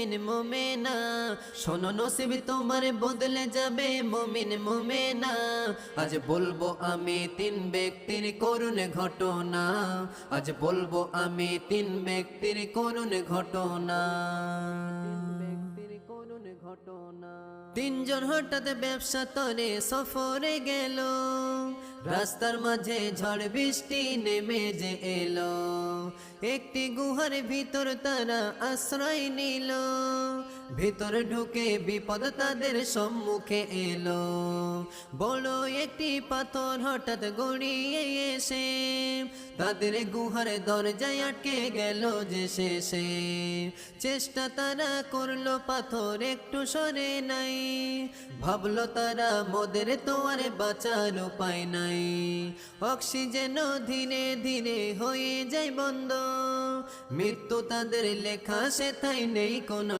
মোমেনা শোনো নসিব তোমার বদলে যাবে মুমিন মোমেনা। আজ বলবো আমি তিন ব্যক্তির করুণ ঘটনা, আজ বলবো আমি তিন ব্যক্তির করুণ ঘটনা। তিনজন হঠাৎ ব্যবসা তরে সফরে গেল, রাস্তার মাঝে ঝড় বৃষ্টি নেমে যে এলো। একটি গুহার ভিতর তারা আশ্রয় নিল, ভিতর ঢুকে বিপদ তাদের সম্মুখে এলো। বড় একটি পাথর হঠাৎ গড়িয়ে এসে তাদের গুহার দরজায় আটকে গেল যে শেষে। চেষ্টা তারা করলো পাথর একটু সরে নাই, ভাবলো তারা মোদের তো আর বাঁচার উপায় নাই। অক্সিজেন ধীরে ধীরে হয়ে যায় বন্ধ, মৃত্যু তাদের লেখা সেথায় নেই কোনো